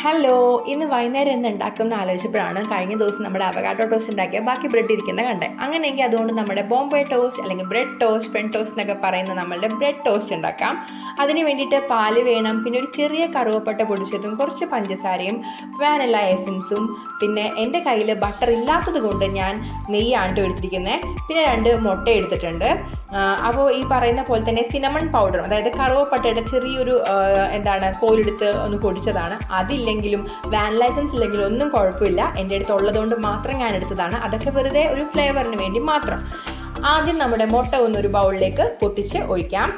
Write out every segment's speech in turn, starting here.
Hello, ഇന്ന് വൈകുന്നേരം എന്ന് ഉണ്ടാക്കുമെന്ന് ആലോചിച്ചപ്പോഴാണ് കഴിഞ്ഞ ദിവസം നമ്മുടെ അവകാഡോ ടോസ്റ്റ് ഉണ്ടാക്കിയ ബാക്കി ബ്രെഡ് ഇരിക്കുന്ന കണ്ടേ. അങ്ങനെയെങ്കിൽ അതുകൊണ്ട് നമ്മുടെ ബോംബെ ടോസ്റ്റ് അല്ലെങ്കിൽ ബ്രെഡ് ടോസ്റ്റ്, ഫ്രണ്ട് ടോസ്റ്റ് എന്നൊക്കെ പറയുന്ന നമ്മളുടെ ബ്രെഡ് ടോസ്റ്റ് ഉണ്ടാക്കാം. അതിന് വേണ്ടിയിട്ട് പാല് വേണം, പിന്നെ ഒരു ചെറിയ കറുവപ്പട്ട പൊടിച്ചതും കുറച്ച് പഞ്ചസാരയും വാനില എസൻസും, പിന്നെ എൻ്റെ കയ്യിൽ ബട്ടർ ഇല്ലാത്തത് കൊണ്ട് ഞാൻ നെയ്യാണ് എടുത്തിരിക്കുന്നത്. പിന്നെ 2 മുട്ട എടുത്തിട്ടുണ്ട്. അപ്പോൾ ഈ പറയുന്ന പോലെ തന്നെ സിനമൺ പൗഡറും, അതായത് കറുവപ്പട്ടയുടെ ചെറിയൊരു കോലെടുത്ത് ഒന്ന് പൊടിച്ചതാണ്. അതില്ലെങ്കിലും വാനില എസൻസ് ഇല്ലെങ്കിലും ഒന്നും കുഴപ്പമില്ല, എൻ്റെ അടുത്ത് ഉള്ളതുകൊണ്ട് മാത്രം ഞാൻ എടുത്തതാണ്. അതൊക്കെ വെറുതെ ഒരു ഫ്ലേവറിന് വേണ്ടി മാത്രം. ആദ്യം നമ്മുടെ മുട്ട ഒന്നൊരു ബൗളിലേക്ക് പൊട്ടിച്ച് ഒഴിക്കാം.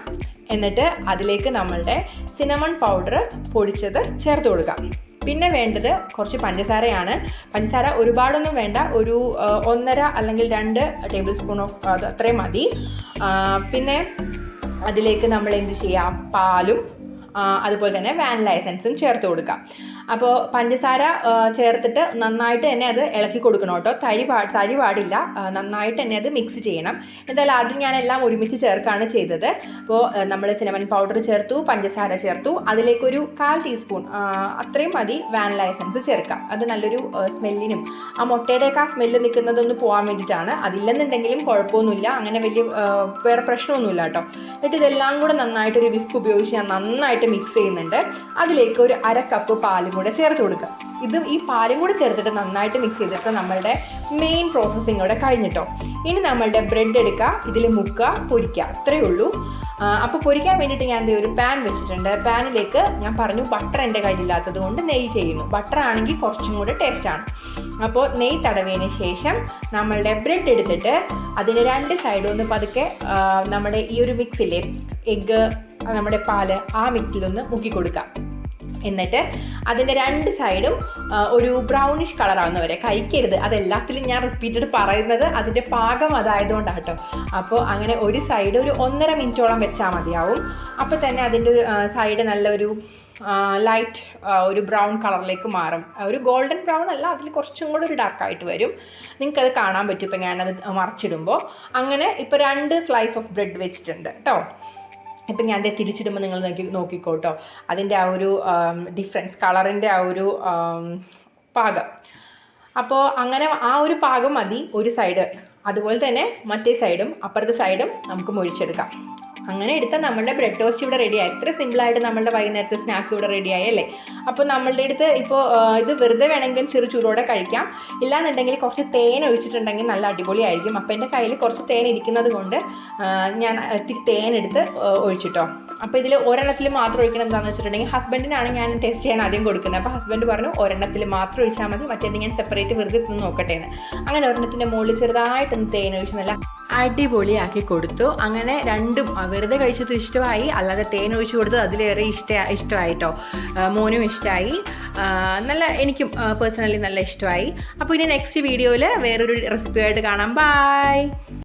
എന്നിട്ട് അതിലേക്ക് നമ്മളുടെ സിനമൺ പൗഡർ പൊടിച്ചത് ചേർത്ത് കൊടുക്കാം. പിന്നെ വേണ്ടത് കുറച്ച് പഞ്ചസാരയാണ്. പഞ്ചസാര ഒരുപാടൊന്നും വേണ്ട, ഒരു 1.5 അല്ലെങ്കിൽ 2 ടേബിൾ സ്പൂൺ അത് അത്രയും മതി. പിന്നെ അതിലേക്ക് നമ്മൾ എന്ത് ചെയ്യാം, പാലും അതുപോലെ തന്നെ വാനില എസൻസും ചേർത്ത് കൊടുക്കാം. അപ്പോൾ പഞ്ചസാര ചേർത്തിട്ട് നന്നായിട്ട് തന്നെ അത് ഇളക്കി കൊടുക്കണം കേട്ടോ. തരി പാടില്ല, നന്നായിട്ട് തന്നെ അത് മിക്സ് ചെയ്യണം. എന്തായാലും ആദ്യം ഞാനെല്ലാം ഒരുമിച്ച് ചേർക്കുകയാണ് ചെയ്തത്. അപ്പോൾ നമ്മൾ സിനമൺ പൗഡർ ചേർത്തു, പഞ്ചസാര ചേർത്തു, അതിലേക്കൊരു 1/4 ടീസ്പൂൺ അത്രയും മതി വാനില എസൻസ് ചേർക്കാം. അത് നല്ലൊരു സ്മെല്ലിനും ആ മുട്ടയുടെയൊക്കെ ആ സ്മെല്ല് നിൽക്കുന്നതൊന്ന് പോകാൻ വേണ്ടിയിട്ടാണ്. അതില്ലെന്നുണ്ടെങ്കിലും കുഴപ്പമൊന്നുമില്ല, അങ്ങനെ വലിയ വേറെ പ്രശ്നമൊന്നുമില്ല കേട്ടോ. എന്നിട്ട് ഇതെല്ലാം കൂടെ നന്നായിട്ടൊരു വിസ്ക് ഉപയോഗിച്ച് ഞാൻ നന്നായിട്ട് മിക്സ് ചെയ്യുന്നുണ്ട്. അതിലേക്ക് ഒരു 1/2 കപ്പ് പാലും കൂടെ ചേർത്ത് കൊടുക്കുക. ഈ പാലും കൂടെ ചേർത്തിട്ട് നന്നായിട്ട് മിക്സ് ചെയ്തിട്ട് നമ്മളുടെ മെയിൻ പ്രോസസ്സിങ് കൂടെ കഴിഞ്ഞിട്ടോ. ഇനി നമ്മളുടെ ബ്രെഡ് എടുക്കുക, ഇതിൽ മുക്കുക, പൊരിക്കുക, അത്രയേ ഉള്ളൂ. അപ്പോൾ പൊരിക്കാൻ വേണ്ടിയിട്ട് ഞാൻ ഒരു പാൻ വെച്ചിട്ടുണ്ട്. പാനിലേക്ക് ഞാൻ പറഞ്ഞു ബട്ടർ എൻ്റെ കയ്യിലില്ലാത്തത് കൊണ്ട് നെയ്യ് ചെയ്യുന്നു. ബട്ടർ ആണെങ്കിൽ കുറച്ചും കൂടെ ടേസ്റ്റാണ്. അപ്പോൾ നെയ്യ് തടവിയതിന് ശേഷം നമ്മളുടെ ബ്രെഡ് എടുത്തിട്ട് അതിന് 2 സൈഡും ഒന്ന് പതുക്കെ നമ്മുടെ ഈ ഒരു മിക്സിലെ എഗ്ഗ്, നമ്മുടെ പാല്, ആ മിക്സിലൊന്ന് മുക്കി കൊടുക്കാം. എന്നിട്ട് അതിൻ്റെ 2 സൈഡും ഒരു ബ്രൗണിഷ് കളറാവുന്നവരെ കഴിക്കരുത്. അതെല്ലാത്തിലും ഞാൻ റിപ്പീറ്റഡ് പറയുന്നത് അതിൻ്റെ പാകം അതായതുകൊണ്ടാണ് കേട്ടോ. അപ്പോൾ അങ്ങനെ ഒരു സൈഡ് ഒരു 1.5 മിനിറ്റോളം വെച്ചാൽ മതിയാവും. അപ്പോൾ തന്നെ അതിൻ്റെ സൈഡ് നല്ലൊരു ലൈറ്റ് ഒരു ബ്രൗൺ കളറിലേക്ക് മാറും. ഒരു ഗോൾഡൻ ബ്രൗൺ അല്ല, അതിൽ കുറച്ചും കൂടെ ഒരു ഡാർക്കായിട്ട് വരും. നിങ്ങൾക്കത് കാണാൻ പറ്റും ഇപ്പം ഞാനത് മറിച്ചിടുമ്പോൾ. അങ്ങനെ ഇപ്പോൾ 2 സ്ലൈസ് ഓഫ് ബ്രെഡ് വെച്ചിട്ടുണ്ട് കേട്ടോ. ഇപ്പം ഞാൻ തിരിച്ചിടുമ്പോൾ നിങ്ങൾ നോക്കിക്കോട്ടോ അതിൻ്റെ ആ ഒരു ഡിഫറൻസ്, കളറിൻ്റെ ആ ഒരു പാകം. അപ്പോൾ അങ്ങനെ ആ ഒരു പാകം മതി ഒരു സൈഡ്. അതുപോലെ തന്നെ മറ്റേ സൈഡും അപ്പുറത്തെ സൈഡും നമുക്ക് മൊഴിച്ചെടുക്കാം. അങ്ങനെ എടുത്താൽ നമ്മളുടെ ബ്രെഡ് ടോസ്റ്റ് ഇവിടെ റെഡിയായി. എത്ര സിമ്പിളായിട്ട് നമ്മളുടെ വൈകുന്നേരത്തെ സ്നാക്ക് ഇവിടെ റെഡിയായി അല്ലേ. അപ്പോൾ നമ്മളുടെ അടുത്ത് ഇപ്പോൾ ഇത് വെറുതെ വേണമെങ്കിലും ചൂടോടെ കഴിക്കാം. ഇല്ലാന്നുണ്ടെങ്കിൽ കുറച്ച് തേൻ ഒഴിച്ചിട്ടുണ്ടെങ്കിൽ നല്ല അടിപൊളിയായിരിക്കും. അപ്പോൾ എൻ്റെ കയ്യിൽ കുറച്ച് തേൻ ഇരിക്കുന്നത് കൊണ്ട് ഞാൻ ഇത്തിരി തേൻ എടുത്ത് ഒഴിച്ചിട്ടോ. അപ്പോൾ ഇതിൽ ഒരെണ്ണത്തിൽ മാത്രം ഒഴിക്കണം. എന്താണെന്ന് വെച്ചിട്ടുണ്ടെങ്കിൽ ഹസ്ബൻഡിനാണ് ഞാൻ ടേസ്റ്റ് ചെയ്യാൻ ആദ്യം കൊടുക്കുന്നത്. അപ്പോൾ ഹസ്ബൻഡ് പറഞ്ഞു ഒരെണ്ണത്തിൽ മാത്രം ഒഴിച്ചാൽ മതി, മറ്റേത് ഞാൻ സെപ്പറേറ്റ് വെറുതെ തിന്ന് നോക്കട്ടെ എന്ന്. അങ്ങനെ ഒരെണ്ണത്തിൻ്റെ മുകളിൽ ചെറുതായിട്ടൊന്ന് തേൻ ഒഴിച്ച് നല്ല അടിപൊളിയാക്കി കൊടുത്തു. അങ്ങനെ രണ്ടും വെറുതെ കഴിച്ചത് ഇഷ്ടമായി, അല്ലാതെ തേൻ ഒഴിച്ച് കൊടുത്തത് അതിലേറെ ഇഷ്ടമായിട്ടോ. മോനും ഇഷ്ടമായി, എനിക്കും പേഴ്സണലി നല്ല ഇഷ്ടമായി. അപ്പോൾ ഇനി നെക്സ്റ്റ് വീഡിയോയിൽ വേറൊരു റെസിപ്പിയായിട്ട് കാണാം. ബൈ.